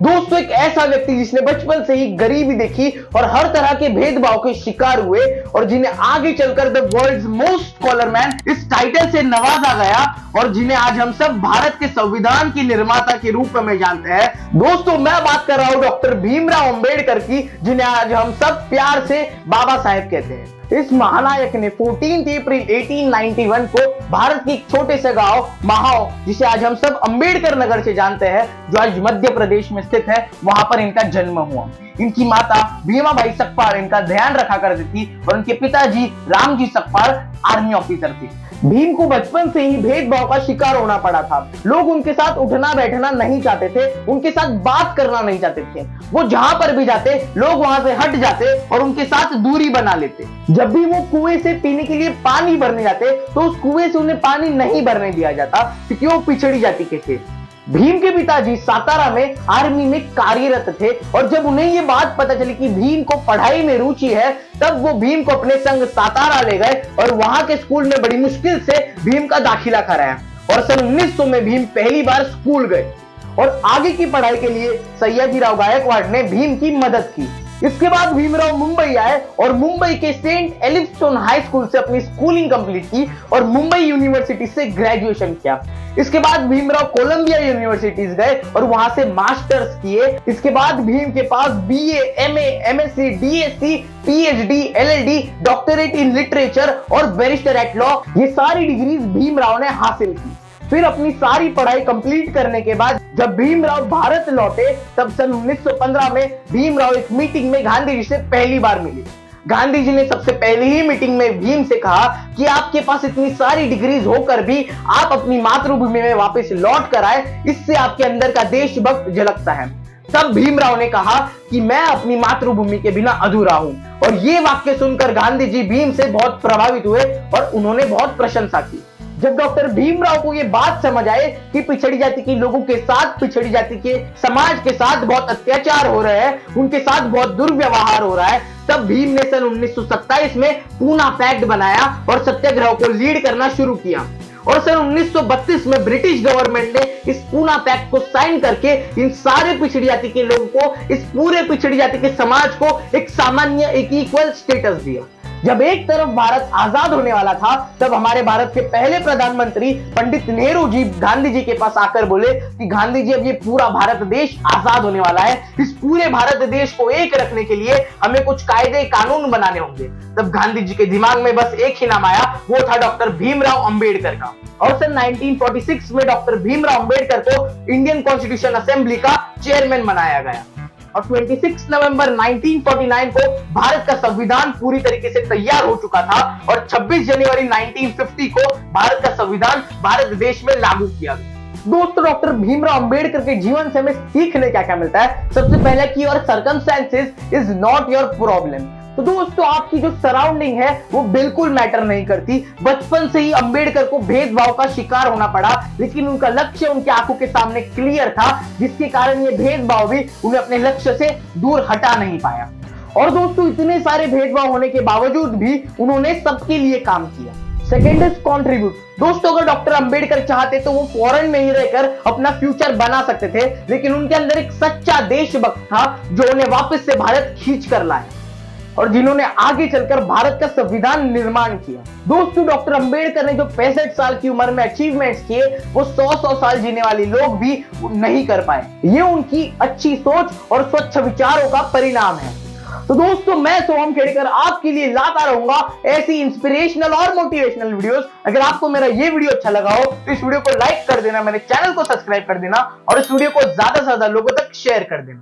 दोस्तों एक ऐसा व्यक्ति जिसने बचपन से ही गरीबी देखी और हर तरह के भेदभाव के शिकार हुए और जिन्हें आगे चलकर the world's most scholar man इस टाइटल से नवाजा गया और जिन्हें आज हम सब भारत के संविधान की निर्माता के रूप में जानते हैं। दोस्तों मैं बात कर रहा हूं डॉक्टर भीमराव अंबेडकर की, जिन्हें आज हम सब प्यार से बाबा साहेब कहते हैं। इस महानायक ने 14 अप्रैल 1891 को भारत के एक छोटे से गांव महाव, जिसे आज हम सब अंबेडकर नगर से जानते हैं, जो आज मध्य प्रदेश में स्थित है, वहां पर इनका जन्म हुआ। इनकी माता भीमाबाई सकपाल इनका ध्यान रखा करती थी और उनके पिताजी रामजी सकपाल आर्मी ऑफिसर थे। भीम को बचपन से ही भेदभाव का शिकार होना पड़ा था। लोग उनके साथ उठना बैठना नहीं चाहते थे, उनके साथ बात करना नहीं चाहते थे। वो जहां पर भी जाते लोग वहां से हट जाते और उनके साथ दूरी बना लेते। जब भी वो कुएं से पीने के लिए पानी भरने जाते तो उस कुएं से उन्हें पानी नहीं भरने दिया जाता, क्योंकि वो पिछड़ी जाति के थे। भीम के पिताजी सातारा में आर्मी में कार्यरत थे और जब उन्हें ये बात पता चली कि भीम को पढ़ाई में रुचि है, तब वो भीम को अपने संग सातारा ले गए और वहां के स्कूल में बड़ी मुश्किल से भीम का दाखिला कराया और सन 1900 में भीम पहली बार स्कूल गए और आगे की पढ़ाई के लिए सयाजीराव गायकवाड़ ने भीम की मदद की। इसके बाद भीमराव मुंबई आए और मुंबई के सेंट एलिफस्टोन हाई स्कूल से अपनी स्कूलिंग कंप्लीट की और मुंबई यूनिवर्सिटी से ग्रेजुएशन किया। इसके बाद भीमराव कोलंबिया यूनिवर्सिटीज गए और वहां से मास्टर्स किए। इसके बाद भीम के पास BA, MA, MSc, DSc, PhD, LLD, doctorate in literature और बैरिस्टर एट लॉ, ये सारी डिग्रीज भीमराव ने हासिल की। फिर अपनी सारी पढ़ाई कंप्लीट करने के बाद जब भीमराव भारत लौटे, तब सन 1915 में भीमराव एक मीटिंग में गांधी जी से पहली बार मिले। गांधी जी ने सबसे पहली ही मीटिंग में भीम से कहा कि आपके पास इतनी सारी डिग्रीज होकर भी आप अपनी मातृभूमि में वापस लौट कर आए, इससे आपके अंदर का देशभक्त झलकता है। तब भीमराव ने कहा कि मैं अपनी मातृभूमि के बिना अधूरा हूं और ये वाक्य सुनकर गांधी जी भीम से बहुत प्रभावित हुए और उन्होंने बहुत प्रशंसा की। जब डॉक्टर भीमराव को ये बात समझ आए कि पिछड़ी जाति के लोगों के साथ, पिछड़ी जाति के समाज के साथ बहुत अत्याचार हो रहे हैं, उनके साथ बहुत दुर्व्यवहार हो रहा है, तब भीम ने सन 1927 में पूना पैक्ट बनाया और सत्याग्रह को लीड करना शुरू किया और सन 1932 में ब्रिटिश गवर्नमेंट ने इस पूना पैक्ट को साइन करके इन सारे पिछड़ी जाति के लोगों को, इस पूरे पिछड़ी जाति के समाज को एक सामान्य, एक इक्वल स्टेटस दिया। जब एक तरफ भारत आजाद होने वाला था, तब हमारे भारत के पहले प्रधानमंत्री पंडित नेहरू जी गांधी जी के पास आकर बोले कि गांधी जी अब ये पूरा भारत देश आजाद होने वाला है, इस पूरे भारत देश को एक रखने के लिए हमें कुछ कायदे कानून बनाने होंगे। तब गांधी जी के दिमाग में बस एक ही नाम आया, वो था डॉक्टर भीमराव अंबेडकर का। और सन 1946 में डॉक्टर भीमराव अंबेडकर को इंडियन कॉन्स्टिट्यूशन असेंबली का चेयरमैन बनाया गया और 26 नवंबर 1949 को भारत का संविधान पूरी तरीके से तैयार हो चुका था और 26 जनवरी 1950 को भारत का संविधान भारत देश में लागू किया गया। दोस्तों डॉक्टर भीमराव अंबेडकर के जीवन से हमें सीखने क्या क्या मिलता है? सबसे पहले कि your circumstances is not your problem. तो दोस्तों आपकी जो सराउंडिंग है वो बिल्कुल मैटर नहीं करती। बचपन से ही अंबेडकर को भेदभाव का शिकार होना पड़ा, लेकिन उनका लक्ष्य उनकी आंखों के सामने क्लियर था, जिसके कारण ये भेदभाव भी उन्हें अपने लक्ष्य से दूर हटा नहीं पाया। और दोस्तों इतने सारे भेदभाव होने के बावजूद भी उन्होंने सबके लिए काम किया। Second is contribute. दोस्तों अगर डॉक्टर अंबेडकर चाहते तो वो फॉरेन में ही रहकर अपना फ्यूचर बना सकते थे, लेकिन उनके अंदर एक सच्चा देशभक्त था जो उन्हें वापस से भारत खींच कर लाए और जिन्होंने आगे चलकर भारत का संविधान निर्माण किया। दोस्तों डॉक्टर अंबेडकर ने जो 65 साल की उम्र में अचीवमेंट्स किए, वो 100 साल जीने वाले लोग भी नहीं कर पाए। ये उनकी अच्छी सोच और स्वच्छ विचारों का परिणाम है। तो दोस्तों मैं सोहम खेड़कर आपके लिए लाता रहूंगा ऐसी इंस्पिरेशनल और मोटिवेशनल वीडियोस। अगर आपको मेरा ये वीडियो अच्छा लगा हो तो इस वीडियो को लाइक कर देना, मेरे चैनल को सब्सक्राइब कर देना और इस वीडियो को ज्यादा से ज्यादा लोगों तक शेयर कर देना।